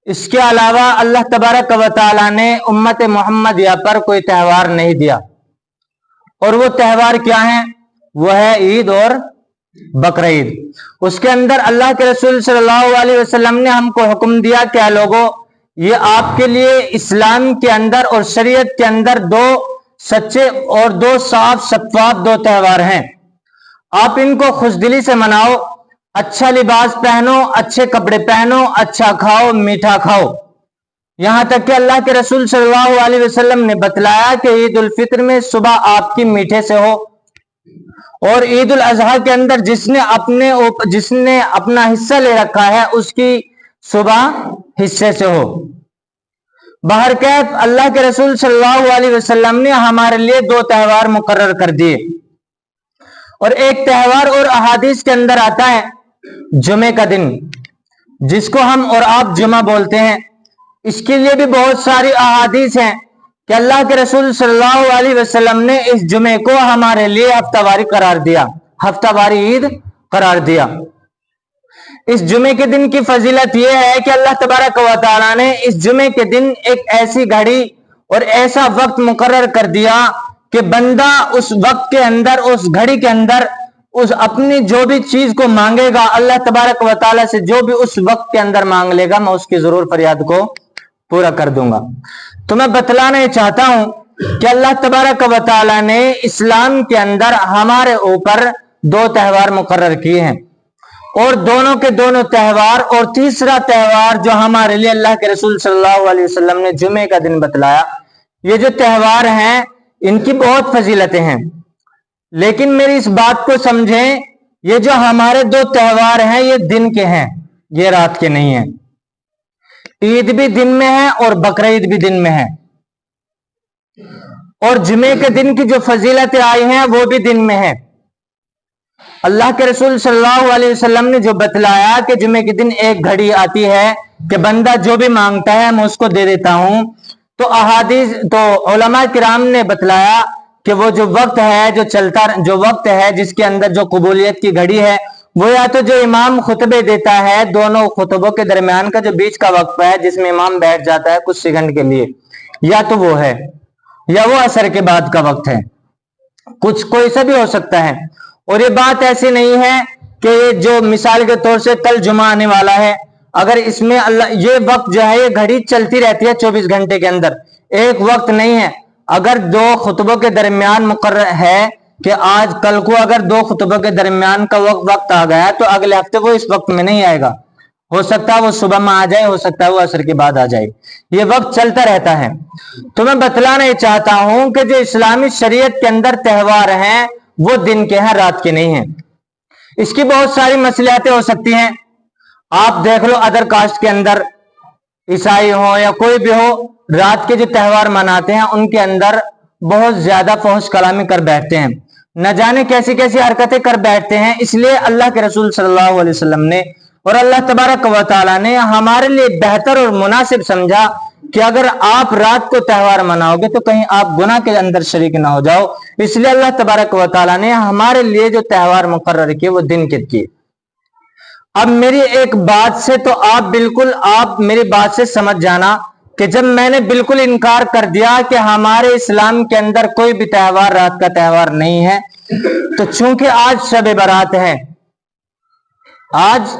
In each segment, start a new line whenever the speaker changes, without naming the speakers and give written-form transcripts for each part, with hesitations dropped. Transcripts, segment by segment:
इसके अलावा अल्लाह तबारक व तआला ने उम्मत मोहम्मदिया पर कोई त्यौहार नहीं दिया। और वो त्यौहार क्या है? वो है ईद और बकरीद। उसके अंदर अल्लाह के रसूल सल्लल्लाहु अलैहि वसल्लम ने हमको हुक्म दिया, क्या लोगों, ये आपके लिए इस्लाम के अंदर और शरीयत के अंदर दो सच्चे और दो साफ शफाफ दो त्यौहार हैं। आप इनको खुशदिली से मनाओ, अच्छा लिबास पहनो, अच्छे कपड़े पहनो, अच्छा खाओ, मीठा खाओ। यहां तक कि अल्लाह के रसूल सल्लल्लाहु अलैहि वसल्लम ने बतलाया कि ईद उल फित्र में सुबह आपकी मीठे से हो, और ईद उल अजहा के अंदर जिसने अपना हिस्सा ले रखा है उसकी सुबह हिस्से से हो। बहरकैफ अल्लाह के रसूल सल्लल्लाहु अलैहि वसल्लम ने हमारे लिए दो त्यौहार मुकर्रर कर दिए। और एक त्यौहार और अहादीस के अंदर आता है जुमे का दिन, जिसको हम और आप जुमा बोलते हैं। इसके लिए भी बहुत सारी अहादीस हैं कि अल्लाह के रसूल सल्लल्लाहु अलैहि वसल्लम ने इस जुमे को हमारे लिए हफ्तावारी करार दिया, हफ्तावारी ईद करार दिया। इस जुमे के दिन की फजीलत यह है कि अल्लाह तबारक व तआला ने इस जुमे के दिन एक ऐसी घड़ी और ऐसा वक्त मुकर्रर कर दिया कि बंदा उस वक्त के अंदर, उस घड़ी के अंदर, उस अपनी जो भी चीज को मांगेगा, अल्लाह तबारक व तआला से जो भी उस वक्त के अंदर मांग लेगा, मैं उसकी जरूर फरियाद को पूरा कर दूंगा। तो मैं बतलाना ये चाहता हूं कि अल्लाह तबारक व तआला ने इस्लाम के अंदर हमारे ऊपर दो त्यौहार मुकर्रर किए हैं, और दोनों के दोनों त्यौहार, और तीसरा त्यौहार जो हमारे लिए अल्लाह के रसूल सल्लल्लाहु अलैहि वसल्लम ने जुमे का दिन बतलाया। ये जो त्यौहार हैं इनकी बहुत फजीलतें हैं, लेकिन मेरी इस बात को समझें, ये जो हमारे दो त्यौहार हैं ये दिन के हैं, ये रात के नहीं हैं। ईद भी दिन में है और बकरीद भी दिन में है, और जुमे के दिन की जो फजीलतें आई हैं वो भी दिन में है। अल्लाह के रसूल सल्लल्लाहु अलैहि वसल्लम ने जो बतलाया कि जुमे के दिन एक घड़ी आती है कि बंदा जो भी मांगता है मैं उसको दे देता हूं। तो उलमा किराम ने बतलाया कि वो जो वक्त है, जो वक्त है जिसके अंदर जो कबूलियत की घड़ी है, वो या तो जो इमाम खुतबे देता है, दोनों खुतबों के दरमियान का जो बीच का वक्त है जिसमें इमाम बैठ जाता है कुछ सेकंड के लिए, या तो वो है, या वो असर के बाद का वक्त है, कुछ कोई सा भी हो सकता है। और ये बात ऐसी नहीं है कि जो मिसाल के तौर से कल जुमा आने वाला है, अगर इसमें अल्लाह ये वक्त जो है ये घड़ी चलती रहती है 24 घंटे के अंदर, एक वक्त नहीं है। अगर दो खुतबों के दरमियान मुकर्रर है कि आज कल को अगर दो खुतबों के दरमियान का वक्त आ गया तो अगले हफ्ते वो इस वक्त में नहीं आएगा, हो सकता है वो सुबह में आ जाए, हो सकता है वो असर के बाद आ जाए, ये वक्त चलता रहता है। तो मैं बतलाना ये चाहता हूं कि जो इस्लामी शरीयत के अंदर त्यौहार हैं वो दिन के हैं, रात के नहीं हैं। इसकी बहुत सारी मसलियातें हो सकती हैं। आप देख लो अदर कास्ट के अंदर, ईसाई हो या कोई भी हो, रात के जो त्यौहार मनाते हैं उनके अंदर बहुत ज्यादा फहश कलामी कर बैठते हैं, न जाने कैसी कैसी हरकतें कर बैठते हैं। इसलिए अल्लाह के रसूल सल्लल्लाहु अलैहि वसल्लम ने और अल्लाह तबारक व तआला ने हमारे लिए बेहतर और मुनासिब समझा कि अगर आप रात को त्यौहार मनाओगे तो कहीं आप गुनाह के अंदर शरीक ना हो जाओ। इसलिए अल्लाह तबारक व तआला ने हमारे लिए जो त्यौहार मुकर्रर किए वो दिन के किए। अब मेरी एक बात से तो आप मेरी बात से समझ जाना कि जब मैंने बिल्कुल इनकार कर दिया कि हमारे इस्लाम के अंदर कोई भी त्यौहार रात का त्यौहार नहीं है, तो चूंकि आज शब बारात है, आज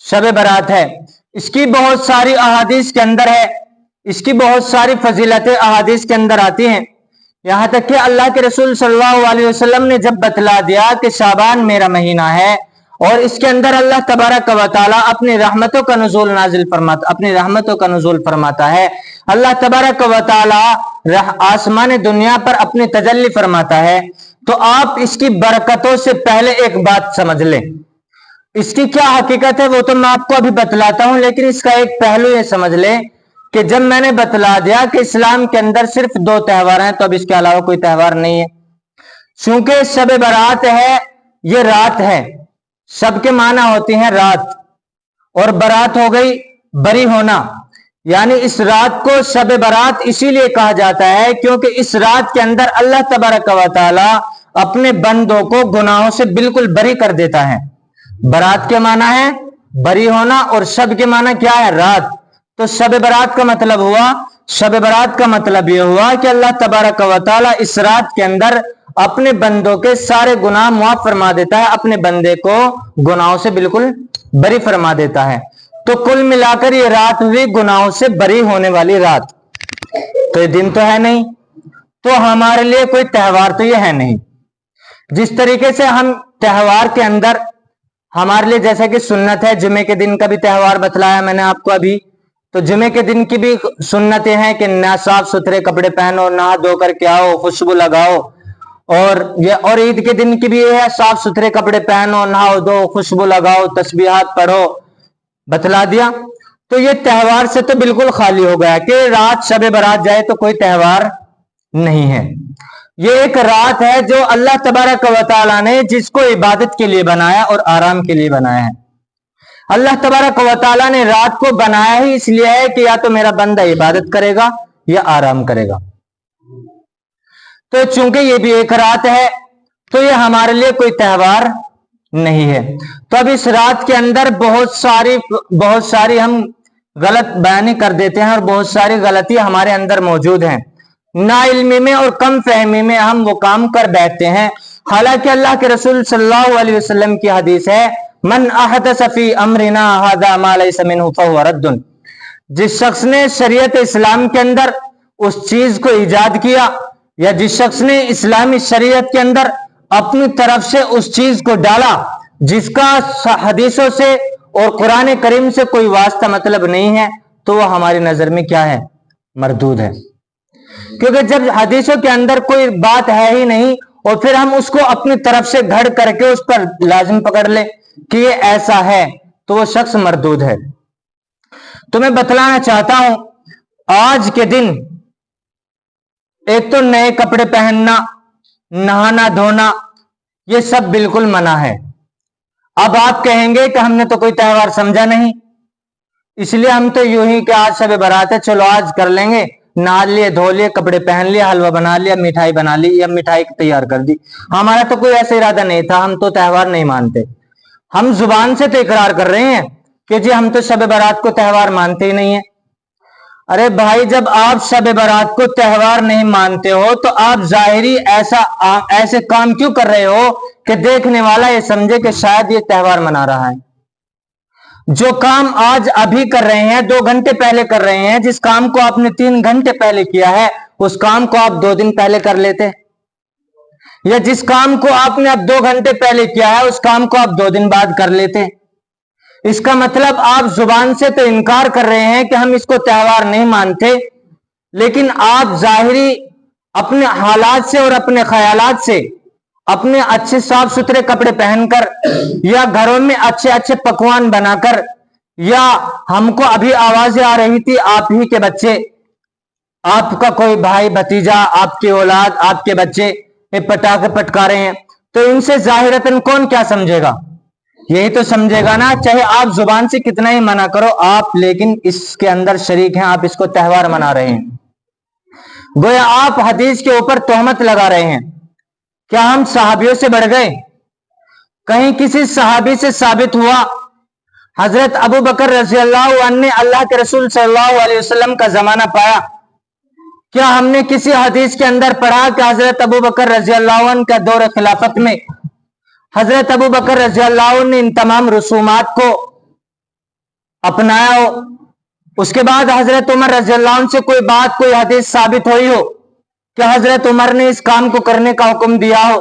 शब बारात है, इसकी बहुत सारी अहादीस के अंदर है, इसकी बहुत सारी फजीलतें अहादीस के अंदर आती हैं। यहां तक कि अल्लाह के रसूल सल्लल्लाहु अलैहि वसल्लम ने जब बतला दिया कि शाबान मेरा महीना है और इसके अंदर अल्लाह तबारक व तआला अपनी रहमतों का नुज़ूल फरमाता है, अल्लाह तबारक व तआला आसमान दुनिया पर अपनी तजल्ली फरमाता है, तो आप इसकी बरकतों से पहले एक बात समझ लें। इसकी क्या हकीकत है वो तो मैं आपको अभी बतलाता हूं, लेकिन इसका एक पहलू ये समझ लें कि जब मैंने बतला दिया कि इस्लाम के अंदर सिर्फ दो त्यौहार हैं, तो अब इसके अलावा कोई त्यौहार नहीं है। चूंकि शब बारात है, ये रात है, शब के माना होती है रात, और बारात हो गई बरी होना, यानी इस रात को शब बारात इसीलिए कहा जाता है क्योंकि इस रात के अंदर अल्लाह तबारक व तआला अपने बंदों को गुनाहों से बिल्कुल बरी कर देता है। बारात के माना है बरी होना और शब के माना क्या है? रात। तो शब बरात का मतलब हुआ, शब बरात का मतलब यह हुआ कि अल्लाह तबारक व तआला इस रात के अंदर अपने बंदों के सारे गुनाह माफ फरमा देता है, अपने बंदे को गुनाहों से बिल्कुल बरी फरमा देता है। तो कुल मिलाकर ये रात हुई गुनाहों से बरी होने वाली रात। तो ये दिन तो है नहीं, तो हमारे लिए कोई त्यौहार तो ये है नहीं। जिस तरीके से हम त्यौहार के अंदर हमारे लिए जैसा कि सुन्नत है, जुमे के दिन का भी त्यौहार बतलाया मैंने आपको अभी, तो जुमे के दिन की भी सुन्नतें हैं कि ना साफ सुथरे कपड़े पहनो, नहा धो करके आओ, खुशबू लगाओ, और ईद के दिन की भी है साफ सुथरे कपड़े पहनो, नहाओ धो, खुशबू लगाओ, तस्बीहात पढ़ो, बतला दिया। तो ये त्यौहार से तो बिल्कुल खाली हो गया कि रात शब बारात जाए तो कोई त्यौहार नहीं है। ये एक रात है जो अल्लाह तबारक व तआला ने जिसको इबादत के लिए बनाया और आराम के लिए बनाया है। अल्लाह तबारक व तआला ने रात को बनाया ही इसलिए है कि या तो मेरा बंदा इबादत करेगा या आराम करेगा। तो चूंकि ये भी एक रात है तो ये हमारे लिए कोई त्यौहार नहीं है। तो अब इस रात के अंदर बहुत सारी हम गलत बयानी कर देते हैं और बहुत सारी गलतियां हमारे अंदर मौजूद हैं। ना इल्मी में और कम फहमी में हम वो काम कर बैठते हैं। हालांकि अल्लाह के रसूल सल्लल्लाहु अलैहि वसल्लम की हदीस है, मन अहदस फी अमरिना हादा मा लैसा मिन्हु फहुव रद्दुन। जिस शख्स ने शरीयत इस्लाम के अंदर उस चीज को ईजाद किया या जिस शख्स ने इस्लामी शरीयत के अंदर अपनी तरफ से उस चीज को डाला जिसका हदीसों से और कुरान करीम से कोई वास्ता मतलब नहीं है, तो वह हमारी नजर में क्या है? मरदूद है। क्योंकि जब हदीसों के अंदर कोई बात है ही नहीं और फिर हम उसको अपनी तरफ से घड़ करके उस पर लाजिम पकड़ ले कि ये ऐसा है, तो वो शख्स मरदूद है। तो मैं बतलाना चाहता हूं, आज के दिन एक तो नए कपड़े पहनना, नहाना धोना, ये सब बिल्कुल मना है। अब आप कहेंगे कि हमने तो कोई त्यौहार समझा नहीं, इसलिए हम तो यूं ही कि आज शब बारात है, चलो आज कर लेंगे, नहा लिए, धो लिए, कपड़े पहन लिए, हलवा बना लिया, मिठाई बना ली या मिठाई तैयार कर दी। हमारा तो कोई ऐसा इरादा नहीं था, हम तो त्यौहार नहीं मानते। हम जुबान से तो इकरार कर रहे हैं कि जी हम तो शब बारात को त्यौहार मानते ही नहीं है। अरे भाई, जब आप शब बारात को त्यौहार नहीं मानते हो तो आप जाहिरी ऐसे काम क्यों कर रहे हो कि देखने वाला ये समझे कि शायद ये त्यौहार मना रहा है। जो काम आज अभी कर रहे हैं, 2 घंटे पहले कर रहे हैं, जिस काम को आपने 3 घंटे पहले किया है उस काम को आप 2 दिन पहले कर लेते, या जिस काम को आपने अब 2 घंटे पहले किया है उस काम को आप 2 दिन बाद कर लेते। इसका मतलब आप जुबान से तो इनकार कर रहे हैं कि हम इसको त्यौहार नहीं मानते, लेकिन आप जाहिरी अपने हालात से और अपने ख्यालात से, अपने अच्छे साफ सुथरे कपड़े पहनकर या घरों में अच्छे अच्छे पकवान बनाकर, या हमको अभी आवाजें आ रही थी आप ही के बच्चे, आपका कोई भाई भतीजा, आपकी औलाद, आपके बच्चे पटाखे पटका रहे हैं, तो इनसे जाहिरतन कौन क्या समझेगा? यही तो समझेगा ना, चाहे आप जुबान से कितना ही मना करो, आप लेकिन इसके अंदर शरीक हैं, आप इसको त्यौहार मना रहे हैं। गोया आप हदीस के ऊपर तोहमत लगा रहे हैं। क्या हम सहाबियों से बढ़ गए? कहीं किसी सहाबी से साबित हुआ हजरत अबू बकर रज़ी अल्लाह अन्हु ने अल्लाह के रसूल सल्लल्लाहु अलैहि वसल्लम का जमाना पाया? क्या हमने किसी हदीस के अंदर पढ़ा कि हजरत अबू बकर रज़ी अल्लाह अन्हु का दौर खिलाफत में हजरत अबू बकर रज़ी अल्लाह अन्हु ने इन तमाम रसूमात को अपनाया हो? उसके बाद हजरत उमर रज़ी अल्लाह अन्हु से कोई बात, कोई हदीस साबित हुई हो कि हजरत उमर ने इस काम को करने का हुक्म दिया हो,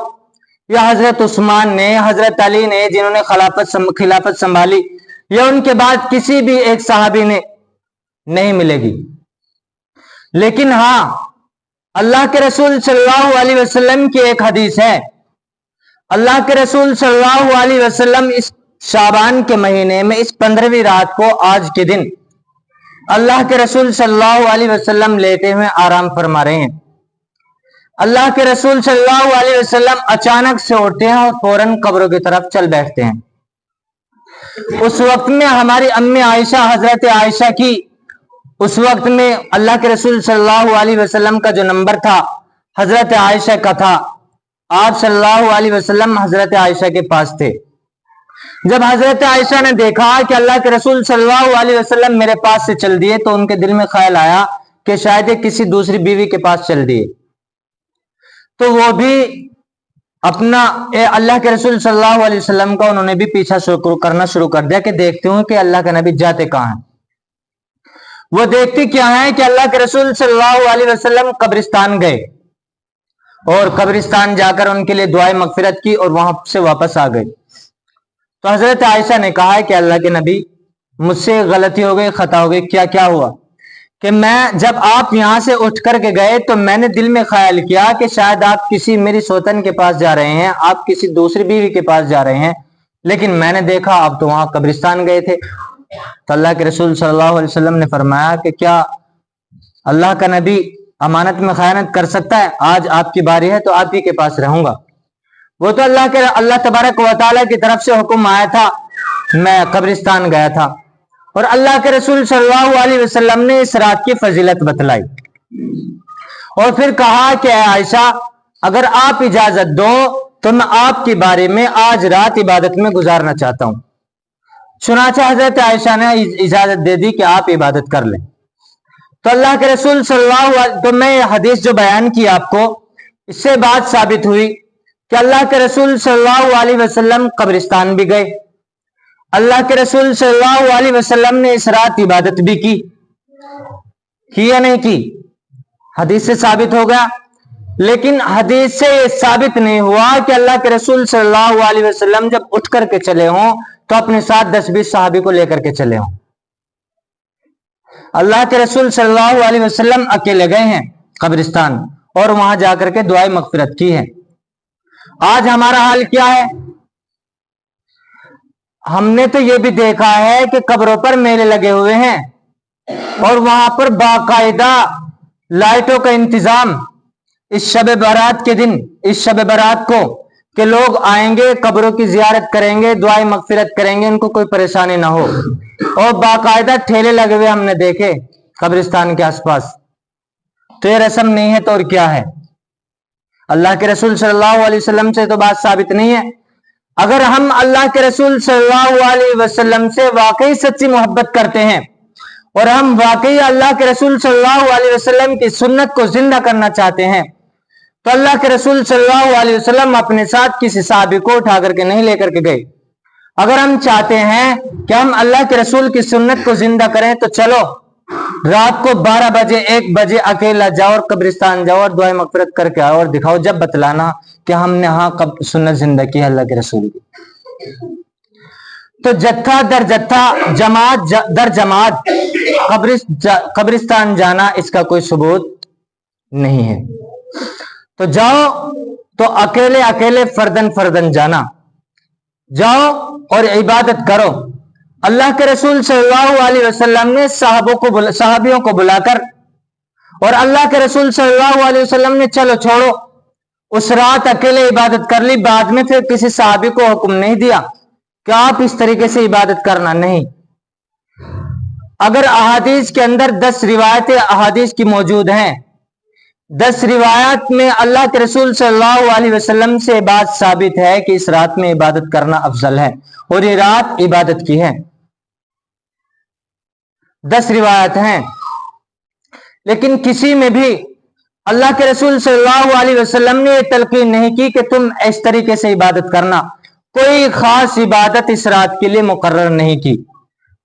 या हजरत उस्मान ने, हजरत अली ने, जिन्होंने खिलाफत संभाली, या उनके बाद किसी भी एक सहाबी ने? नहीं मिलेगी। लेकिन हाँ, अल्लाह के रसूल सल्लल्लाहु अलैहि वसल्लम की एक हदीस है। अल्लाह के रसूल सल्लल्लाहु अलैहि वसल्लम इस शाबान के महीने में इस 15वीं रात को, आज के दिन, अल्लाह के रसूल सल्लल्लाहु अलैहि वसल्लम लेटे हुए आराम फरमा रहे हैं। अल्लाह के रसूल सल्लल्लाहु अलैहि वसल्लम अचानक से उठते हैं और फौरन कब्रों की तरफ चल बैठते हैं। उस वक्त में हमारी अम्मी आयशा, हजरत आयशा की, उस वक्त में अल्लाह के रसूल सल्लल्लाहु अलैहि वसल्लम का जो नंबर था हजरत आयशा का था। आप सल्लल्लाहु अलैहि वसल्लम हजरत आयशा के पास थे। जब हजरत आयशा ने देखा कि अल्लाह के रसूल सल्लल्लाहु अलैहि वसल्लम मेरे पास से चल दिए, तो उनके दिल में ख्याल आया कि शायद किसी दूसरी बीवी के पास चल दिए। तो वो भी अपना अल्लाह के रसूल सल्लल्लाहु अलैहि वसल्लम का उन्होंने भी पीछा करना शुरू कर दिया कि देखते हूं कि अल्लाह के नबी जाते कहां हैं। वो देखते क्या है कि अल्लाह के रसूल सल्लल्लाहु अलैहि वसल्लम कब्रिस्तान गए और कब्रिस्तान जाकर उनके लिए दुआए मगफिरत की और वहां से वापस आ गए। तो हजरत आयशा ने कहा है कि अल्लाह के नबी, मुझसे गलती हो गई, खता हो गई। क्या हुआ कि मैं जब आप यहां से उठ करके गए तो मैंने दिल में ख्याल किया कि शायद आप किसी मेरी सोतन के पास जा रहे हैं, आप किसी दूसरी बीवी के पास जा रहे हैं, लेकिन मैंने देखा आप तो वहां कब्रिस्तान गए थे। तो अल्लाह के रसूल सल्लल्लाहु अलैहि वसल्लम ने फरमाया कि क्या अल्लाह का नबी अमानत में खयानत कर सकता है? आज आपकी बारी है तो आप ही के पास रहूंगा। वो तो अल्लाह तबारक व तआला की तरफ से हुक्म आया था, मैं कब्रिस्तान गया था और अल्लाह के रसूल सल्लल्लाहु अलैहि वसल्लम ने इस रात की फजीलत बतलाई और फिर कहा कि आयशा, अगर आप इजाजत दो तो मैं आपके बारे में आज रात इबादत में गुजारना चाहता हूं। चुनाचा हजरत आयशा ने इजाजत दे दी कि आप इबादत कर लें। तो अल्लाह के रसूल तो मैं हदीस जो बयान की आपको, इससे बात साबित हुई कि अल्लाह के रसूल सल्लल्लाहु अलैहि वसल्लम कब्रिस्तान भी गए, अल्लाह के रसूल सल्लल्लाहु अलैहि वसल्लम ने इस रात इबादत भी की या नहीं की? हदीस से साबित हो गया। लेकिन हदीस से साबित नहीं हुआ कि अल्लाह के रसूल सल्लल्लाहु अलैहि वसल्लम जब उठ करके चले हों तो अपने साथ 10-20 सहाबी को लेकर के चले हों। अल्लाह के रसूल सल्लल्लाहु अलैहि वसल्लम अकेले गए हैं कब्रिस्तान और वहां जाकर के दुआए मगफिरत की है। आज हमारा हाल क्या है? हमने तो ये भी देखा है कि कब्रों पर मेले लगे हुए हैं और वहां पर बाकायदा लाइटों का इंतजाम इस शब बारात के दिन, इस शब बारात को, कि लोग आएंगे, कब्रों की जियारत करेंगे, दुआए मगफिरत करेंगे, उनको कोई परेशानी ना हो। और बाकायदा ठेले लगे हुए हमने देखे कब्रिस्तान के आसपास। तो ये रस्म नहीं है तो और क्या है? अल्लाह के रसूल सल्लल्लाहु अलैहि वसल्लम से तो बात साबित नहीं है। अगर हम अल्लाह के रसूल सल्लल्लाहु अलैहि वसल्लम से वाकई सच्ची मोहब्बत करते हैं और हम वाकई अल्लाह के रसूल सल्लल्लाहु अलैहि वसल्लम की सुन्नत को जिंदा करना चाहते हैं, तो अल्लाह के रसूल सल्लल्लाहु अलैहि वसल्लम अपने साथ किसी सहाबी को उठा करके नहीं लेकर के गए। अगर हम चाहते हैं कि हम अल्लाह के रसूल की सुन्नत को जिंदा करें तो चलो रात को 12 बजे 1 बजे अकेला जाओ और कब्रिस्तान जाओ और दुआ मगफिरत करके आओ और दिखाओ, जब बतलाना कि हमने हाँ कब सुन्नत जिंदा की है अल्लाह के रसूल की। तो जत्था दर जत्था, जमात दर जमात कब्रिस्तान जाना, इसका कोई सबूत नहीं है। तो जाओ तो अकेले अकेले फर्दन फर्दन जाना, जाओ और इबादत करो। अल्लाह के रसूल सल्लल्लाहु अलैहि वसल्लम ने सहाबियों को बुलाकर और अल्लाह के रसूल सल्लल्लाहु अलैहि वसल्लम ने चलो छोड़ो उस रात अकेले इबादत कर ली। बाद में फिर किसी सहाबी को हुक्म नहीं दिया कि आप इस तरीके से इबादत करना, नहीं। अगर अहादीस के अंदर 10 रिवायतें अहादीस की मौजूद हैं, 10 रिवायत में अल्लाह के रसूल सल्लल्लाहु अलैहि वसल्लम से बात साबित है कि इस रात में इबादत करना अफजल है और ये रात इबादत की है। 10 रिवायत हैं, लेकिन किसी में भी अल्लाह के रसूल सल्लल्लाहु अलैहि वसल्लम ने ये तलकीन नहीं की कि तुम इस तरीके से इबादत करना। कोई खास इबादत इस रात के लिए मुकर्रर नहीं की।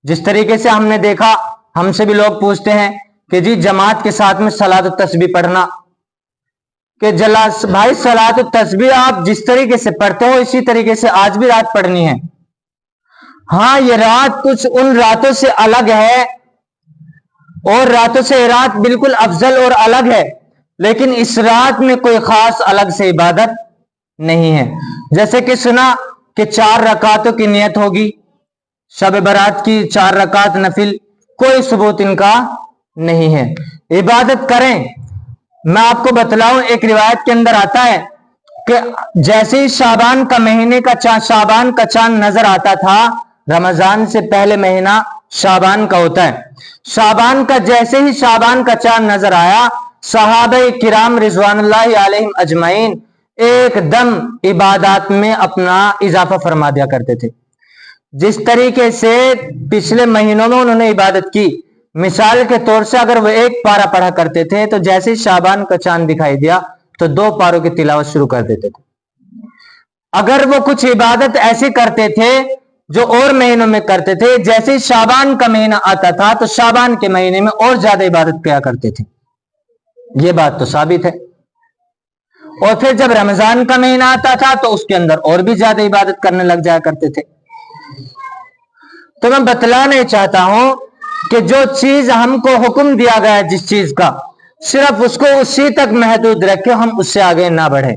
जिस तरीके से हमने देखा, हमसे भी लोग पूछते हैं कि जी जमात के साथ में सलात तस्बीह पढ़ना, कि भाई सलात तस्बीह आप जिस तरीके से पढ़ते हो इसी तरीके से आज भी रात पढ़नी है। हाँ, ये रात कुछ उन रातों से अलग है और रातों से रात बिल्कुल अफजल और अलग है, लेकिन इस रात में कोई खास अलग से इबादत नहीं है। जैसे कि सुना कि 4 रकातों की नियत होगी, शब बारात की 4 रकात नफिल, कोई सबूत इनका नहीं है। इबादत करें। मैं आपको बतलाऊं, एक रिवायत के अंदर आता है कि जैसे ही शाबान का महीने का शाबान का चांद नजर आता था, रमजान से पहले महीना शाबान का होता है, शाबान का जैसे ही शाबान का चांद नजर आया, सहाबे किराम रिजवानुल्लाहि अलैहिम अजमाइन एकदम इबादत में अपना इजाफा फरमा दिया करते थे। जिस तरीके से पिछले महीनों में उन्होंने इबादत की, मिसाल के तौर से अगर वो एक पारा पढ़ा करते थे तो जैसे ही शाबान का चांद दिखाई दिया तो 2 पारों की तिलावत शुरू कर देते थे। अगर वो कुछ इबादत ऐसी करते थे जो और महीनों में करते थे, जैसे ही शाबान का महीना आता था तो शाबान के महीने में और ज्यादा इबादत किया करते थे। ये बात तो साबित है। और फिर जब रमजान का महीना आता था तो उसके अंदर और भी ज्यादा इबादत करने लग जाया करते थे। तो मैं बतलाना चाहता हूं कि जो चीज हमको हुक्म दिया गया है जिस चीज का, सिर्फ उसको उसी तक महदूद रखे, हम उससे आगे ना बढ़े।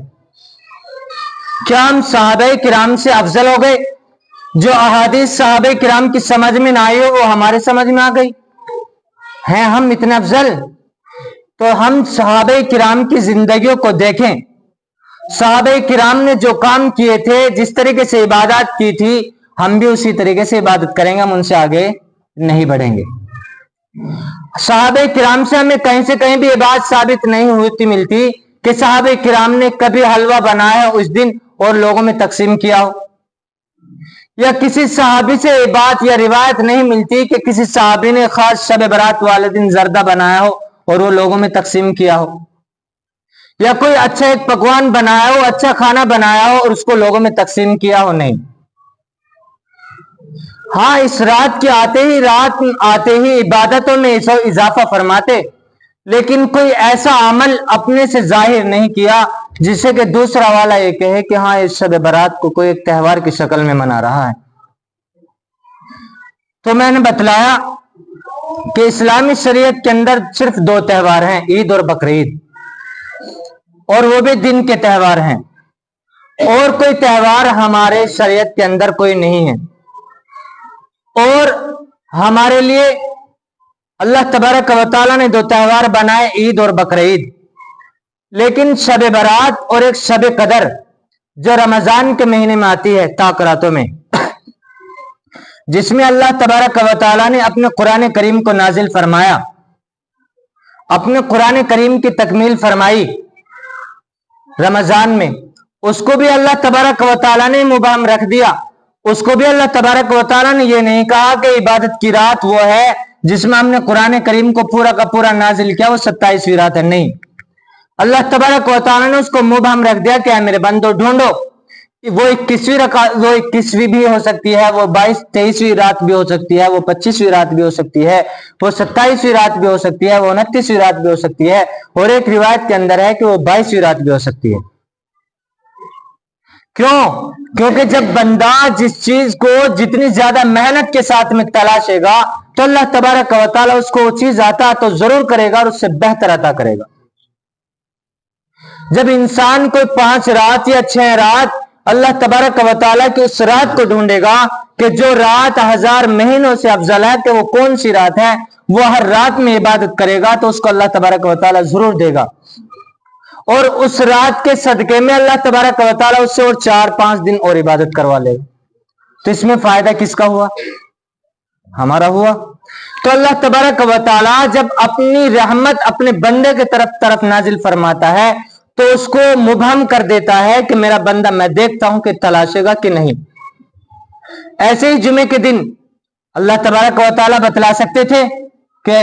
क्या हम सहाबे किराम से अफजल हो गए? जो अहादीस सहाबे किराम की समझ में ना आई हो वो हमारे समझ में आ गई? हैं हम इतने अफजल? तो हम सहाबे किराम की जिंदगियों को देखें। सहाबे किराम ने जो काम किए थे, जिस तरीके से इबादत की थी, हम भी उसी तरीके से इबादत करेंगे, हम उनसे आगे नहीं बढ़ेंगे। सहाबे किराम से हमें कहीं से कहीं भी ये बात साबित नहीं होती मिलती कि सहाबे किराम ने कभी हलवा बनाया उस दिन और लोगों में तकसीम किया हो, या किसी सहाबी से ये बात या रिवायत नहीं मिलती कि किसी सहाबी ने खास शब बरात वाले दिन जर्दा बनाया हो और वो लोगों में तकसीम किया हो, या कोई अच्छा एक पकवान बनाया हो, अच्छा खाना बनाया हो और उसको लोगों में तकसीम किया हो। नहीं। हाँ, इस रात आते ही इबादतों में इजाफा फरमाते, लेकिन कोई ऐसा अमल अपने से जाहिर नहीं किया जिससे कि दूसरा वाला ये कहे कि हाँ, इस शब बारात को कोई एक त्योहार की शक्ल में मना रहा है। तो मैंने बतलाया कि इस्लामी शरीयत के अंदर सिर्फ 2 त्योहार हैं, ईद और बकरीद, और वो भी दिन के त्योहार हैं। और कोई त्योहार हमारे शरीयत के अंदर कोई नहीं है। और हमारे लिए अल्लाह तबारक व तआला ने 2 त्योहार बनाए, ईद और बकरीद। लेकिन शब बारात और एक शब कदर जो रमजान के महीने में आती है, ताकरातों में, जिसमें अल्लाह तबारक व तआला ने अपने कुरान करीम को नाजिल फरमाया, अपने कुरान करीम की तकमील फरमाई रमजान में, उसको भी अल्लाह तबारक व तआला ने मुबहम रख दिया। उसको भी अल्लाह तबारक व तआला ने यह नहीं कहा कि इबादत की रात वो है जिसमें हमने कुरान करीम को पूरा का पूरा नाजिल किया, वो 27वीं रात है। नहीं, अल्लाह तबारक व तआला ने उसको मुबहम रख दिया कि मेरे बंदो ढूंढो, वो 21वीं भी हो सकती है, वो 22-23वीं रात भी हो सकती है, वो 25वीं रात भी हो सकती है, वो 27वीं रात भी हो सकती है, वो 29वीं रात भी हो सकती है, और एक रिवायत के अंदर है कि वो 22वीं रात भी हो सकती है। क्यों? क्योंकि जब बंदा जिस चीज को जितनी ज्यादा मेहनत के साथ में तलाशेगा तो अल्लाह तबारक व तआला उसको वो चीज आता तो जरूर करेगा और उससे बेहतर अता करेगा। जब इंसान कोई 5 रात या 6 रात अल्लाह तबारक व तआला की उस रात को ढूंढेगा कि जो रात 1000 महीनों से अफजल है, कि वो कौन सी रात है, वो हर रात में इबादत करेगा तो उसको अल्लाह तबारक व तआला जरूर देगा। और उस रात के सदके में अल्लाह तबारक व तआला उससे और 4-5 दिन और इबादत करवा लेगा। तो इसमें फायदा किसका हुआ? हमारा हुआ। तो अल्लाह तबारक व तआला जब अपनी रहमत अपने बंदे के तरफ नाजिल फरमाता है तो उसको मुबहम कर देता है कि मेरा बंदा, मैं देखता हूं कि तलाशेगा कि नहीं। ऐसे ही जुमे के दिन अल्लाह तबारक व तआला बतला सकते थे कि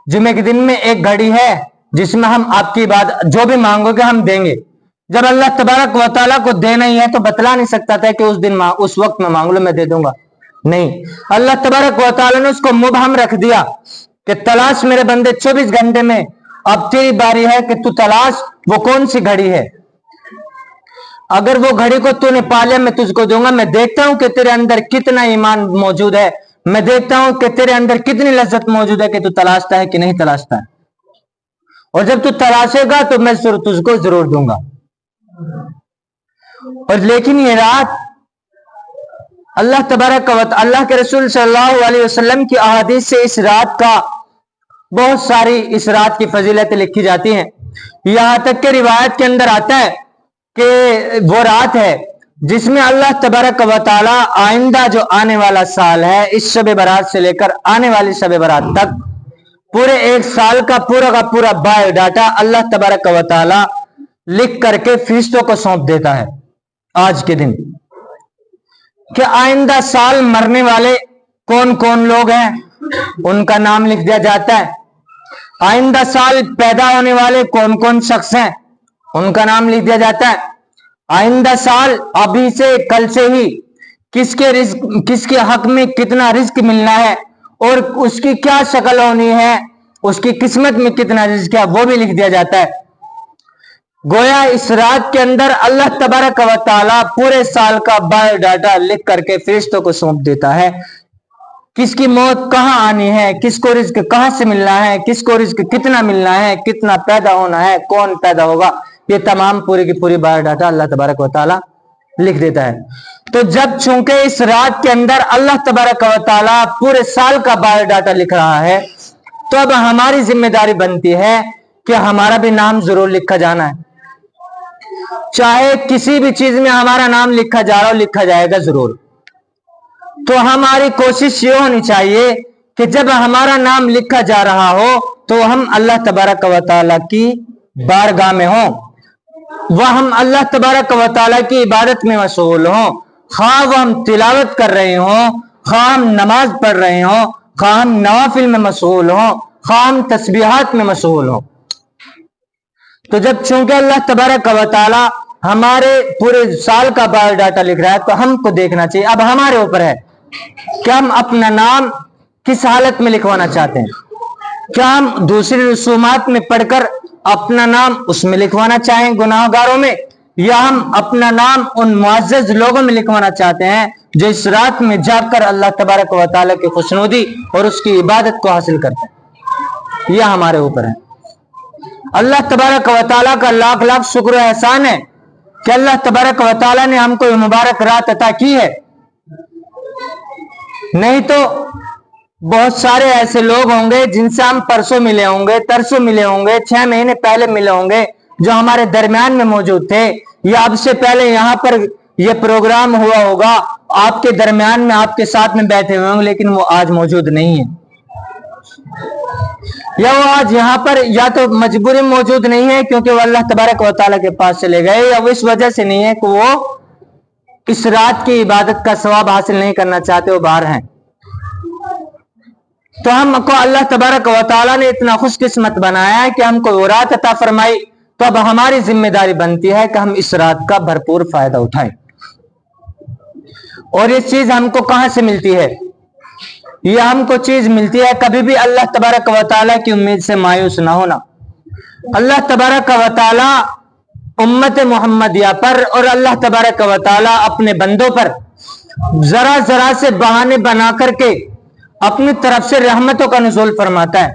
जुमे के दिन में एक घड़ी है जिसमें हम आपकी बात जो भी मांगोगे हम देंगे। जब अल्लाह तबारक व तआला को देना ही है तो बतला नहीं सकता था कि उस दिन उस वक्त में मांग लो मैं दे दूंगा। नहीं, अल्लाह तबारक व तआला ने उसको मुबहम रख दिया कि तलाश मेरे बंदे 24 घंटे में, अब तेरी बारी है कि तू तलाश वो कौन सी घड़ी है। अगर वो घड़ी को तूने पा लिया मैं तुझको दूंगा। मैं देखता हूं कि तेरे अंदर कितना ईमान मौजूद है, मैं देखता हूं कि तेरे अंदर कितनी लज्जत मौजूद है कि तू तलाशता है कि नहीं तलाशता है। और जब तू तलाशेगा तो मैं तुझको जरूर दूंगा। और लेकिन ये रात अल्लाह तबारक व तआला, अल्लाह के रसूल सल्लल्लाहु अलैहि वसल्लम की अहादीस से इस रात का बहुत सारी इस रात की फजीलतें लिखी जाती हैं। यहां तक के रिवायत के अंदर आता है कि वो रात है जिसमें अल्लाह तबारक व तआला आइंदा जो आने वाला साल है, इस शब बारात से लेकर आने वाली शब बारात तक पूरे 1 साल का पूरा बायोडाटा अल्लाह तबारक व तआला लिख करके फरिश्तों को सौंप देता है आज के दिन। कि आइंदा साल मरने वाले कौन कौन लोग हैं, उनका नाम लिख दिया जाता है। आइंदा साल पैदा होने वाले कौन कौन शख्स हैं, उनका नाम लिख दिया जाता है। आइंदा साल अभी से, कल से ही किसके हक में कितना रिस्क मिलना है और उसकी क्या शक्ल होनी है, उसकी किस्मत में कितना रिस्क है, वो भी लिख दिया जाता है। गोया इस रात के अंदर अल्लाह तबारक व तआला पूरे साल का बायोडाटा लिख करके फरिश्तों को सौंप देता है। किसकी मौत कहाँ आनी है, किसको रिस्क कहाँ से मिलना है, किसको रिस्क कितना मिलना है, कितना पैदा होना है, कौन पैदा होगा, ये तमाम पूरी की पूरी बायोडाटा अल्लाह तबारक व तआला लिख देता है। तो जब चूंकि इस रात के अंदर अल्लाह तबारक व तआला पूरे साल का बायोडाटा लिख रहा है, तो अब हमारी जिम्मेदारी बनती है कि हमारा भी नाम जरूर लिखा जाना है। चाहे किसी भी चीज में हमारा नाम लिखा जा रहा हो, लिखा जाएगा जरूर। तो हमारी कोशिश ये होनी चाहिए कि जब हमारा नाम लिखा जा रहा हो तो हम अल्लाह तबारक व तआला की बारगाह में हो, वह हम अल्लाह तबारक व तआला की इबादत में मशगूल हो, खा वह हम तिलावत कर रहे हो, खा हम नमाज पढ़ रहे हो, खा हम नवाफिल में मशगूल हो, खा हम तस्बीहात में मशगूल हो। तो जब चूंकि अल्लाह तबारक व तआला हमारे पूरे साल का बायोडाटा लिख रहा है, तो हमको देखना चाहिए। अब हमारे ऊपर है कि हम अपना नाम किस हालत में लिखवाना चाहते हैं। क्या हम दूसरी रसूमात में पढ़कर अपना नाम उसमें लिखवाना चाहें गुनाहगारों में, या हम अपना नाम उन मुअज़्ज़ज़ लोगों में लिखवाना चाहते हैं जो इस रात में जाकर अल्लाह तबारक व तआला की खुशनुदी और उसकी इबादत को हासिल करते हैं। यह हमारे ऊपर है। अल्लाह तबारक व तआला का लाख लाख शुक्र एहसान है कि अल्लाह तबारक व तआला ने हमको ये मुबारक रात अता की है। नहीं तो बहुत सारे ऐसे लोग होंगे जिनसे हम परसों मिले होंगे, तरसों मिले होंगे, 6 महीने पहले मिले होंगे, जो हमारे दरमियान में मौजूद थे, या अब से पहले यहाँ पर यह प्रोग्राम हुआ होगा, आपके दरमियान में आपके साथ में बैठे हुए होंगे, लेकिन वो आज मौजूद नहीं है, या वो आज यहाँ पर या तो मजबूरी मौजूद नहीं है क्योंकि वो अल्लाह तबारक व तआला के पास चले गए, या वो इस वजह से नहीं है कि वो इस रात की इबादत का सवाब हासिल नहीं करना चाहते, वो बाहर हैं। तो हमको अल्लाह तबारक व तआला ने इतना खुशकिस्मत बनाया है कि हमको वो रात अता फरमाई। तो अब हमारी जिम्मेदारी बनती है कि हम इस रात का भरपूर फायदा उठाएं। और ये चीज हमको कहां से मिलती है? ये हमको चीज मिलती है, कभी भी अल्लाह तबारक व तआला की उम्मीद से मायूस ना होना। अल्लाह तबारक व तआला उम्मत मुहम्मदिया पर और अल्लाह तबारक व तआला अपने बंदों पर जरा जरा से बहाने बना करके अपनी तरफ से रहमतों का नुज़ूल फरमाता है।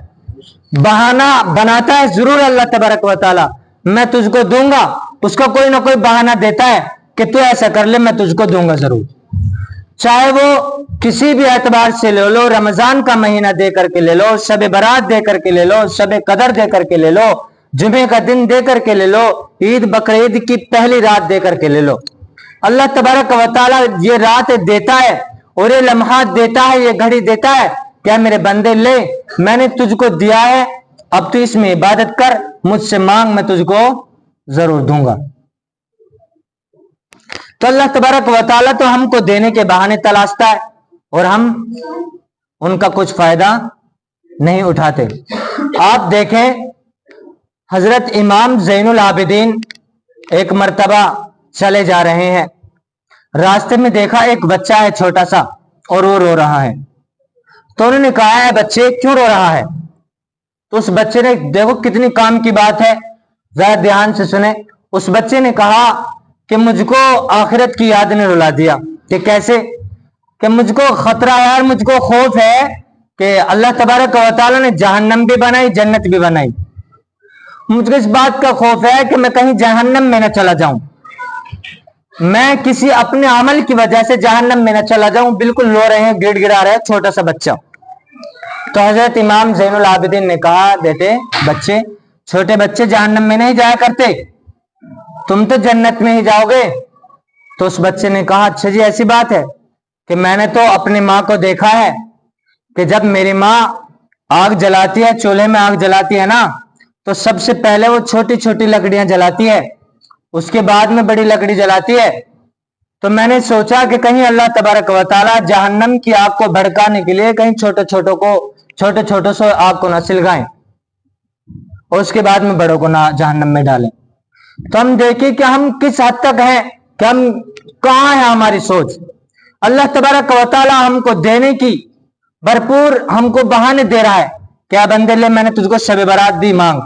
बहाना बनाता है जरूर अल्लाह तबारक व तआला, मैं तुझको दूंगा, उसको कोई ना कोई बहाना देता है कि तू ऐसा कर ले, मैं तुझको दूंगा जरूर। चाहे वो किसी भी एतबार से ले लो, रमजान का महीना दे करके ले लो, शब बरात दे करके ले लो, शब कदर दे करके ले लो, जुमे का दिन दे करके ले लो, ईद बकरीद की पहली रात दे करके ले लो। अल्लाह तबारक व तआला ये रात देता है और ये लम्हात देता है, ये घड़ी देता है, क्या मेरे बंदे ले, मैंने तुझको दिया है, अब तू इसमें इबादत कर, मुझसे मांग, मैं तुझको जरूर दूंगा। तो अल्लाह तबारक व तआला तो हमको देने के बहाने तलाशता है और हम उनका कुछ फायदा नहीं उठाते। आप देखें, हजरत इमाम ज़ैनुल आबिदीन एक मर्तबा चले जा रहे हैं, रास्ते में देखा एक बच्चा है छोटा सा और वो रो रहा है। तो उन्होंने कहा है, बच्चे क्यों रो रहा है? तो उस बच्चे ने, देखो कितनी काम की बात है, जरा ध्यान से सुने। उस बच्चे ने कहा कि मुझको आखिरत की याद ने रुला दिया। कि कैसे? कि मुझको खतरा है यार, मुझको खौफ है कि अल्लाह तबारक व तआला ने जहन्नम भी बनाई, जन्नत भी बनाई। मुझको इस बात का खौफ है कि मैं कहीं जहन्नम में न चला जाऊं, मैं किसी अपने अमल की वजह से जहन्नम में न चला जाऊं। बिल्कुल रो रहे हैं, गिड़गिड़ा रहे हैं, छोटा सा बच्चा। तो हजरत इमाम ज़ैनुल आबिदीन ने कहा, बेटे, बच्चे, छोटे बच्चे जहन्नम में नहीं जाया करते, तुम तो जन्नत में ही जाओगे। तो उस बच्चे ने कहा, अच्छा जी, ऐसी बात है कि मैंने तो अपनी माँ को देखा है कि जब मेरी माँ आग जलाती है, चूल्हे में आग जलाती है ना, तो सबसे पहले वो छोटी छोटी लकड़ियां जलाती है, उसके बाद में बड़ी लकड़ी जलाती है, तो मैंने सोचा कि कहीं अल्लाह तबारक व तआला जहन्नम की आग को भड़काने के लिए कहीं छोटे छोटों से आग को ना सिलगाएं और उसके बाद में बड़ों को ना जहन्नम में डालें। तो हम देखें कि हम किस हद तक हैं, कि हम कहाँ है हमारी सोच। अल्लाह तबारक व तआला हमको देने की भरपूर हमको बहाने दे रहा है। क्या बंदे ले, मैंने तुझको शब बारात दी, मांग।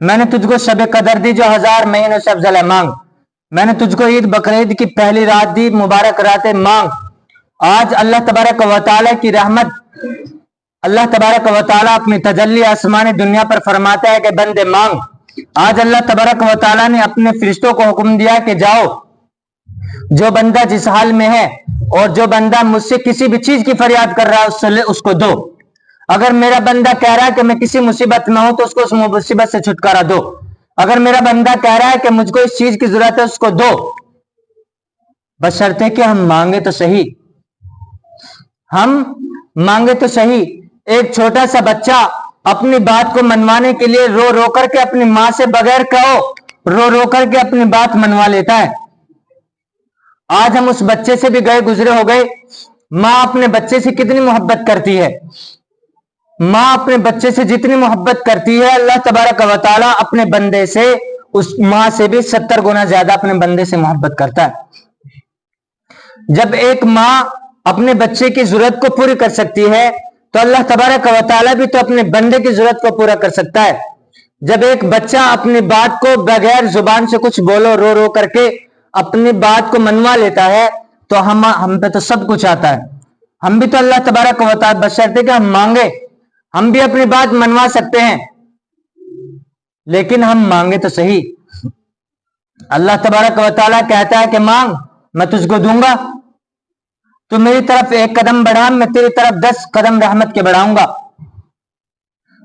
मैंने तुझको शब कदर दी जो 1000 महीनों से अफजल है, मांग। मैंने तुझको ईद बकरीद की पहली रात दी, मुबारक रातें, मांग। आज अल्लाह तबारक व तआला की रहमत, अल्लाह तबारक व तआला अपनी तजल्ली आसमानी दुनिया पर फरमाता है कि बंदे मांग। आज अल्लाह तबारक व तआला ने अपने फरिश्तों को हुक्म दिया कि जाओ, जो बंदा जिस हाल में है और जो बंदा मुझसे किसी भी चीज की फरियाद कर रहा है उसको दो। अगर मेरा बंदा कह रहा है कि मैं किसी मुसीबत में हूं तो उसको उस मुसीबत से छुटकारा दो। अगर मेरा बंदा कह रहा है कि मुझको इस चीज की जरूरत है उसको दो, बशर्ते कि हम मांगे तो सही, हम मांगे तो सही। एक छोटा सा बच्चा अपनी बात को मनवाने के लिए रो रो करके अपनी मां से बगैर कहो रो रो करके अपनी बात मनवा लेता है। आज हम उस बच्चे से भी गए गुजरे हो गए। मां अपने बच्चे से कितनी मोहब्बत करती है, मां अपने बच्चे से जितनी मोहब्बत करती है, अल्लाह तबारक व तआला अपने बंदे से उस मां से भी 70 गुना ज्यादा अपने बंदे से मोहब्बत करता है। जब एक मां अपने बच्चे की जरूरत को पूरी कर सकती है तो अल्लाह तबारक व तआला भी तो अपने बंदे की जरूरत को पूरा कर सकता है। जब एक बच्चा अपनी बात को बगैर जुबान से कुछ बोलो रो रो करके अपनी बात को मनवा लेता है तो हम पे तो सब कुछ आता है। हम भी तो अल्लाह तबारक व तआला, बशर्ते कि हम मांगे, हम भी अपनी बात मनवा सकते हैं, लेकिन हम मांगे तो सही। अल्लाह तबारक व तआला कहता है कि मांग, मैं तुझको दूंगा। तू मेरी तरफ एक कदम बढ़ा, मैं तेरी तरफ 10 कदम रहमत के बढ़ाऊंगा।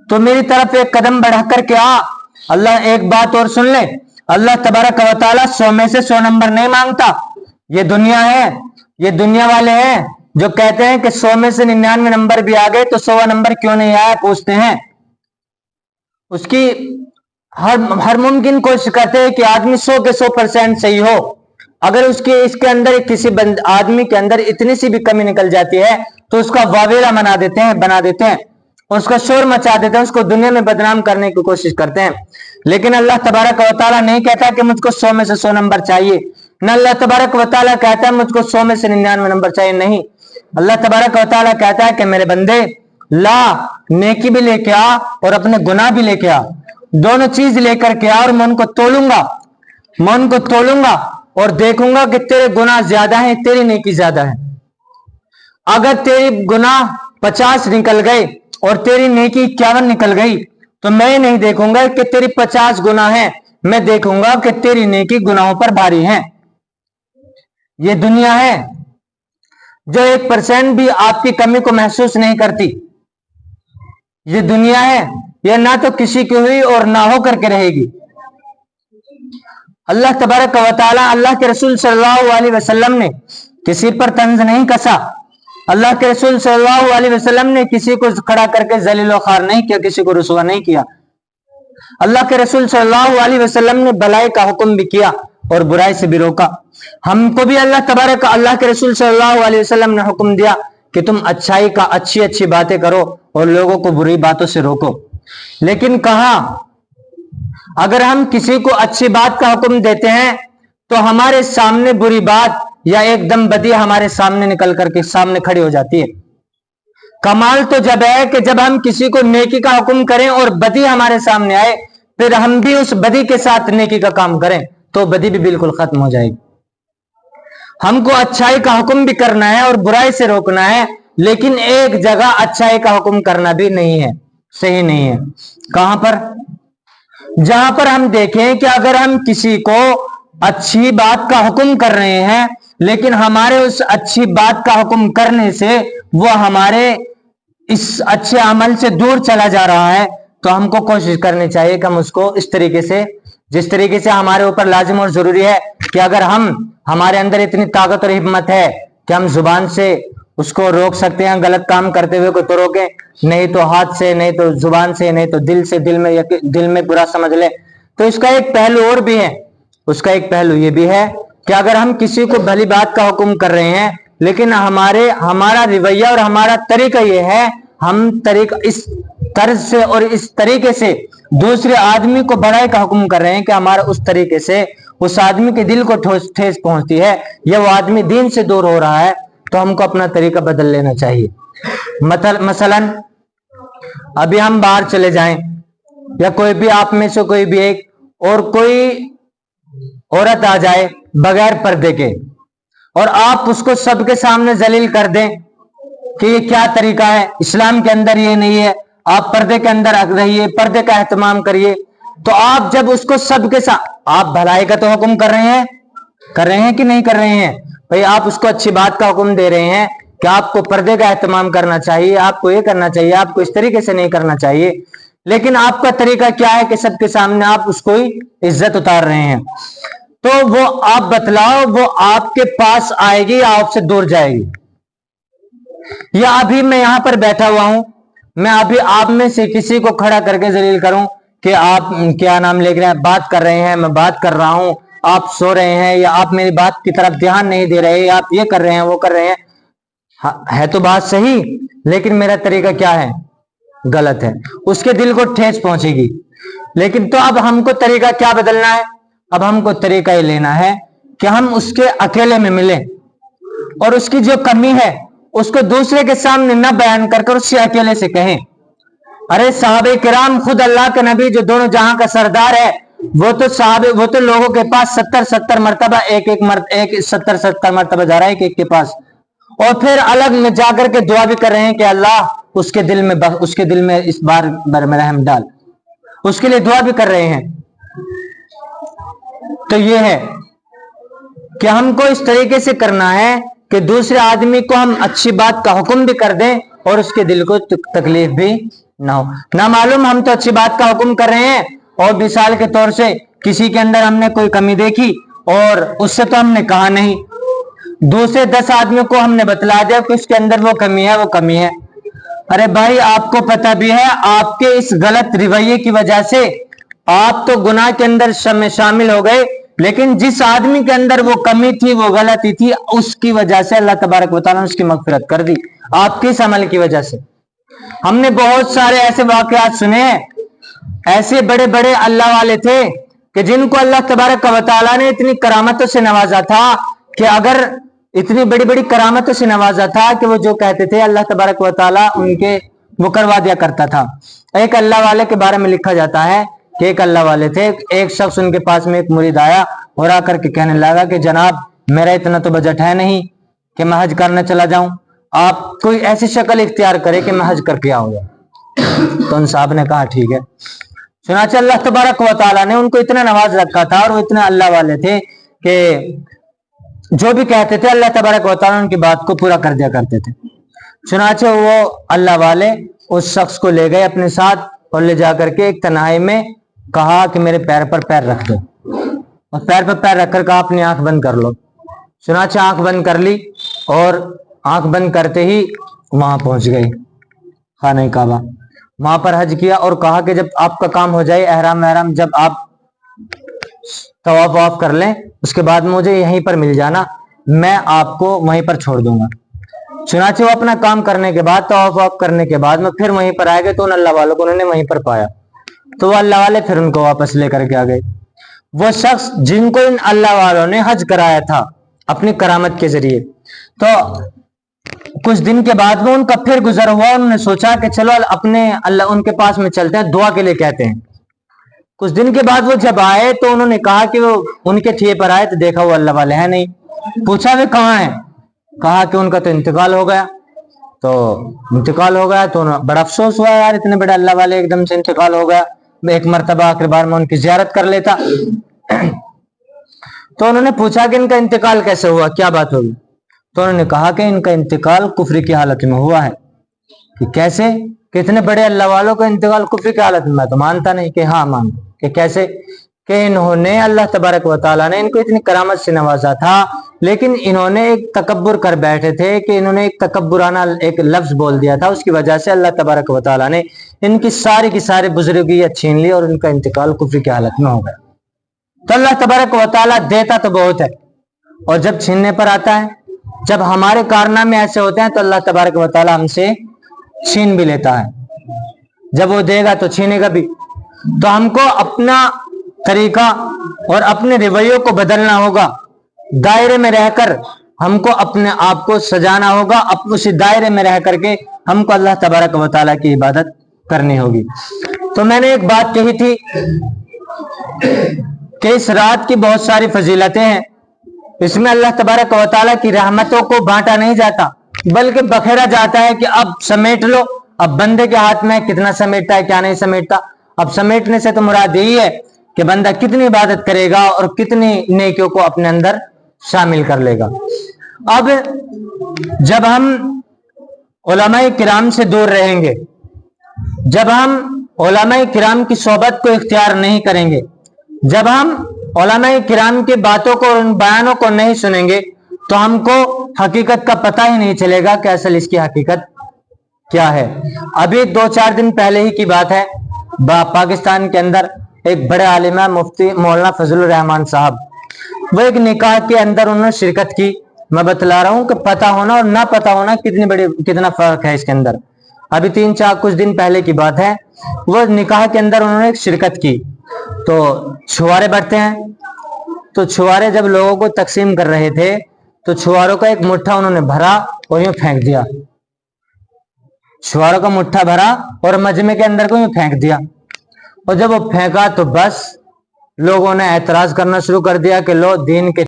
तो मेरी तरफ एक कदम बढ़ा करके आ। अल्लाह एक बात और सुन ले, अल्लाह तबारक व तआला 100 में से 100 नंबर नहीं मांगता। ये दुनिया है, ये दुनिया वाले हैं जो कहते हैं कि 100 में से 99 नंबर भी आ गए तो 100वां नंबर क्यों नहीं आया, पूछते हैं। उसकी हर मुमकिन कोशिश करते हैं कि आदमी 100 के 100% सही हो। अगर इसके अंदर किसी आदमी के अंदर इतनी सी भी कमी निकल जाती है तो उसका वावेला बना देते हैं, उसका शोर मचा देते हैं, उसको दुनिया में बदनाम करने की कोशिश करते हैं। लेकिन अल्लाह तबारक व तआला नहीं कहता कि मुझको 100 में से 100 नंबर चाहिए, न अल्लाह तबारक व तआला कहता है मुझको 100 में से 99 नंबर चाहिए। नहीं, अल्लाह तबारक व तआला कहता है कि मेरे बंदे ला, नेकी भी लेके आ और अपने गुनाह भी लेके आ, दोनों चीज लेकर के आ और मैं उनको तोलूंगा और देखूंगा कि तेरे गुनाह ज्यादा हैं, तेरी नेकी ज्यादा है। अगर तेरी गुनाह 50 निकल गए और तेरी नेकी 51 निकल गई तो मैं नहीं देखूंगा कि तेरी 50 गुनाह है, मैं देखूंगा कि तेरी नेकी गुनाहों पर भारी है। ये दुनिया है जो 1% भी आपकी कमी को महसूस नहीं करती। ये दुनिया है, यह ना तो किसी की हुई और ना हो करके रहेगी। अल्लाह तबारक व तआला, अल्लाह के रसूल सल्लल्लाहु अलैहि वसल्लम ने किसी पर तंज नहीं कसा। अल्लाह के रसूल सल्लल्लाहु अलैहि वसल्लम ने किसी को खड़ा करके जलील व ख्वार नहीं किया, किसी को रुसवा नहीं किया। अल्लाह के रसूल सल्लल्लाहु अलैहि वसल्लम ने भलाई का हुक्म भी किया और बुराई से भी रोका। हमको भी अल्लाह के रसूल सल्लल्लाहु अलैहि वसल्लम ने हुक्म दिया कि तुम अच्छाई का अच्छी बातें करो और लोगों को बुरी बातों से रोको। लेकिन कहां, अगर हम किसी को अच्छी बात का हुक्म देते हैं तो हमारे सामने बुरी बात या एकदम बदी हमारे सामने निकल करके सामने खड़ी हो जाती है। कमाल तो जब है कि जब हम किसी को नेकी का हुक्म करें और बदी हमारे सामने आए, फिर हम भी उस बदी के साथ नेकी का काम करें तो बदी भी बिल्कुल खत्म हो जाएगी। हमको अच्छाई का हुक्म भी करना है और बुराई से रोकना है, लेकिन एक जगह अच्छाई का हुक्म करना भी नहीं है, सही नहीं है। कहां पर? जहां पर हम देखें कि अगर हम किसी को अच्छी बात का हुक्म कर रहे हैं लेकिन हमारे उस अच्छी बात का हुक्म करने से वो हमारे इस अच्छे अमल से दूर चला जा रहा है, तो हमको कोशिश करनी चाहिए कि हम उसको इस तरीके से, जिस तरीके से हमारे ऊपर लाजिम और जरूरी है कि अगर हमारे अंदर इतनी ताकत और हिम्मत है कि हम जुबान से उसको रोक सकते हैं गलत काम करते हुए को, तो रोकें, नहीं तो हाथ से, नहीं तो जुबान से, नहीं तो दिल से, दिल में बुरा समझ ले। तो इसका एक पहलू और भी है, उसका एक पहलू ये भी है کہ اگر ہم کسی کو بھلی بات کا حکم کر رہے ہیں لیکن ہمارا رویہ اور ہمارا طریقہ یہ ہے، ہم طریقہ اس طرز سے اور اس طریقے سے دوسرے آدمی کو بڑائی کا حکم کر رہے ہیں کہ ہمارا اس طریقے سے اس آدمی کے دل کو ٹھیس پہنچتی ہے یا وہ آدمی دین سے دور ہو رہا ہے، تو ہم کو اپنا طریقہ بدل لینا چاہیے۔ مثلا ابھی ہم باہر چلے جائیں یا کوئی بھی آپ میں سے کوئی بھی ایک اور کوئی عورت آ جائے بغیر پردے کے اور آپ اس کو سب کے سامنے ذلیل کر دیں کہ یہ کیا طریقہ ہے، اسلام کے اندر یہ نہیں ہے، آپ پردے کے اندر رہیے، پردے کا اہتمام کریے، تو آپ جب اس کو سب کے ساتھ، آپ بھلائی کا تو حکم کر رہے ہیں کہ نہیں کر رہے ہیں بھائی، آپ اس کو اچھی بات کا حکم دے رہے ہیں کہ آپ کو پردے کا اہتمام کرنا چاہیے، آپ کو یہ کرنا چاہیے، آپ کو اس طریقے سے نہیں کرنا چاہیے، لیکن آپ کا طریقہ کیا ہے کہ سب کے سامنے آپ اس کو عزت اتار رہے ہیں، تو وہ آپ بتلاؤ، وہ آپ کے پاس آئے گی یا آپ سے دور جائے گی؟ یا ابھی میں یہاں پر بیٹھا ہوا ہوں، میں ابھی آپ میں سے کسی کو کھڑا کر کے ذلیل کروں کہ آپ کیا نام لے رہے ہیں، بات کر رہے ہیں، میں بات کر رہا ہوں، آپ سو رہے ہیں یا آپ میری بات کی طرف دھیان نہیں دے رہے، آپ یہ کر رہے ہیں وہ کر رہے ہیں، ہے تو بات صحیح، لیکن میرا طریقہ کیا ہے؟ غلط ہے، اس کے دل کو ٹھیس پہنچے گی۔ لیکن تو اب ہم کو طریقہ کیا بدلنا ہے؟ اب ہم کو طریقہ یہ لینا ہے کہ ہم اس کے اکیلے میں ملیں اور اس کی جو کمی ہے اس کو دوسرے کے سامنے نہ بیان کر کر اس سے اکیلے سے کہیں، ارے صحابہ کرام، خود اللہ کے نبی جو دونوں جہاں کا سردار ہے، وہ تو لوگوں کے پاس 70 مرتبہ ایک 70 مرتبہ جا رہا ہے ایک کے پاس، اور پھر الگ میں جا کر کے دعا بھی کر رہے ہیں کہ اللہ اس کے دل میں اس بار میں رحم ڈال، اس کے لیے دعا بھی کر رہے ہیں۔ تو یہ ہے کہ ہم کو اس طریقے سے کرنا ہے کہ دوسرے آدمی کو ہم اچھی بات کا حکم بھی کر دیں اور اس کے دل کو تکلیف بھی نہ ہو۔ نہ معلوم ہم تو اچھی بات کا حکم کر رہے ہیں اور مثال کے طور سے کسی کے اندر ہم نے کوئی کمی دیکھی اور اس سے تو ہم نے کہا نہیں، دوسرے 10 آدمیوں کو ہم نے بتلا دیا کہ اس کے اندر وہ کمی ہے۔ ارے بھائی، آپ کو پتہ بھی ہے آپ کے اس غلط رویے کی وجہ سے آپ تو گناہ کے اندر شامل ہو گئے، لیکن جس آدمی کے اندر وہ کمی تھی، وہ غلطی تھی، اس کی وجہ سے اللہ تبارک و تعالیٰ نے اس کی مغفرت کر دی، آپ کے اس عمل کی وجہ سے۔ ہم نے بہت سارے ایسے واقعات سنے ہیں، ایسے بڑے بڑے اللہ والے تھے کہ جن کو اللہ تبارک و تعالیٰ نے اتنی کرامتوں سے نوازا تھا کہ اگر اتنی بڑی بڑی کرامتوں سے نوازا تھا کہ وہ جو کہتے تھے اللہ تبارک و تعالیٰ ان کے وہ کروا دیا کرتا تھا۔ ایک اللہ والے کے بارے میں لکھا جاتا ہے کہ ایک اللہ والے تھے، ایک شخص ان کے پاس میں ایک مرید آیا اور آ کر کے کہنے لگا کہ جناب میرا اتنا تو بجٹ ہے نہیں کہ میں حج کرنے چلا جاؤں، آپ کوئی ایسی شکل اختیار کرے کہ میں حج کر کے آؤں گا۔ تو ان صاحب نے کہا ٹھیک ہے۔ چنانچہ اللہ تبارک و تعالیٰ نے ان کو اتنا نواز رکھا تھا اور وہ اتنے اللہ والے تھے کہ جو بھی کہتے تھے اللہ تبارک و تعالیٰ ان کی بات کو پورا کر دیا کرتے تھے۔ چنانچہ وہ اللہ والے اس شخص کو لے گئے اپنے ساتھ اور لے جا کر کے ایک تنہائی میں کہا کہ میرے پیر پر پیر رکھ دو، اور پیر پر پیر رکھ کر کہا اپنی آنکھ بند کر لو۔ چنانچہ آنکھ بند کر لی اور آنکھ بند کرتے ہی وہاں پہنچ گئی خانہ کعبہ، وہاں پر حج کیا اور کہا کہ جب آپ کا کام ہو جائے احرام جب آپ طواف کر لیں اس کے بعد مجھے یہیں پر مل جانا، میں آپ کو وہیں پر چھوڑ دوں گا۔ چنانچہ وہ اپنا کام کرنے کے بعد طواف کرنے کے بعد میں پھر وہیں پر آئے گئے تو ان اللہ والوں کو انہوں نے وہیں پر پایا، تو وہ اللہ والے پھر ان کو واپس لے کر کے آ گئے۔ وہ شخص جن کو ان اللہ والوں نے حج کرایا تھا اپنی کرامت کے ذریعے، تو کچھ دن کے بعد وہ ان کا پھر گزر ہوا، انہوں نے سوچا کہ چلو اپنے اللہ ان کے پاس میں چلتے ہیں، دعا کے لیے کہتے ہیں۔ کچھ دن کے بعد وہ جب آئے تو انہوں نے کہا کہ وہ ان کے ٹھیے پر آئے تو دیکھا وہ اللہ والے ہیں نہیں، پوچھا وہ کہاں ہیں، کہا کہ ان کا تو انتقال ہو گیا۔ تو بڑا افسوس ہوا، یار اتنے بڑے اللہ والے ایک دم سے انتقال ہو گیا، میں ایک مرتبہ آخر بار میں ان کی زیارت کر لیتا۔ تو انہوں نے پوچھا کہ ان کا انتقال کیسے ہوا، کیا بات ہوگی؟ تو انہوں نے کہا کہ ان کا انتقال کفر کی حالت میں ہوا ہے۔ کہ کیسے؟ کہ اتنے بڑے اللہ والوں کا انتقال کفر کی حالت میں؟ میں تو مانتا نہیں کہ ہاں مانتا۔ کہ کیسے؟ کہ انہوں نے اللہ تبارک و تعالیٰ نے ان کو اتنی کرامت سے نوازا تھا، لیکن انہوں نے ایک تکبر کر بیٹھے تھے کہ انہوں نے ایک تکبرانہ ایک لفظ بول دیا تھا، اس کی وجہ سے اللہ تبارک و تعالیٰ نے ان کی ساری بزرگیت چھین لی اور ان کا انتقال کفر کی حالت میں ہو گیا۔ تو اللہ تبارک و تعالیٰ دیتا تو بہت ہے، اور جب چھیننے پر آتا ہے, جب ہمارے کارنامے ایسے ہوتے ہیں تو اللہ تبارک و تعالی ہم سے چھین بھی لیتا ہے. جب وہ دے گا تو چھینے گا بھی. تو ہم کو اپنا طریقہ اور اپنے رویوں کو بدلنا ہوگا. دائرے میں رہ کر ہم کو اپنے آپ کو سجانا ہوگا. اسی دائرے میں رہ کر کے ہم کو اللہ تبارک و تعالیٰ کی عبادت کرنی ہوگی. تو میں نے ایک بات کہی تھی کہ اس رات کی بہت ساری فضیلتیں ہیں. اس میں اللہ تبارک و تعالیٰ کی رحمتوں کو بانٹا نہیں جاتا بلکہ بکھیرا جاتا ہے کہ اب سمیٹ لو. اب بندے کے ہاتھ میں کتنا سمیٹتا ہے, کیا نہیں سمیٹتا. اب سمیٹنے سے تو مراد یہی ہے کہ بندہ کتنی عبادت کرے گا اور کتنی نیکیوں کو اپنے اندر شامل کر لے گا. اب جب ہم علماء کرام سے دور رہیں گے, جب ہم علماء کرام کی صحبت کو اختیار نہیں کریں گے, جب ہم علماء کرام کی باتوں کو اور ان بیانوں کو نہیں سنیں گے تو ہم کو حقیقت کا پتہ ہی نہیں چلے گا کہ اصل اس کی حقیقت کیا ہے. ابھی 2-4 دن پہلے ہی کی بات ہے, پاکستان کے اندر ایک بڑے عالم ہے مفتی مولانا فضل الرحمان صاحب. وہ ایک نکاح کے اندر انہوں نے شرکت کی. میں بتلا رہا ہوں کہ پتہ ہونا اور نہ پتہ ہونا کتنا فرق ہے اس کے اندر. ابھی 3-4 کچھ دن پہلے کی بات ہے. وہ نکاح کے اندر انہوں نے ایک شرکت کی. تو چھوارے بڑھتے ہیں, تو چھوارے جب لوگوں کو تقسیم کر رہے تھے تو چھواروں کا ایک مٹھا انہوں نے بھرا اور یوں پھینک دیا. چھواروں کا مٹھا بھرا اور مجمع کے اندر کو یوں پھینک دیا. اور جب وہ پھینکا تو بس لوگوں نے اعتراض کرنا شروع کر دیا کہ لو دین کے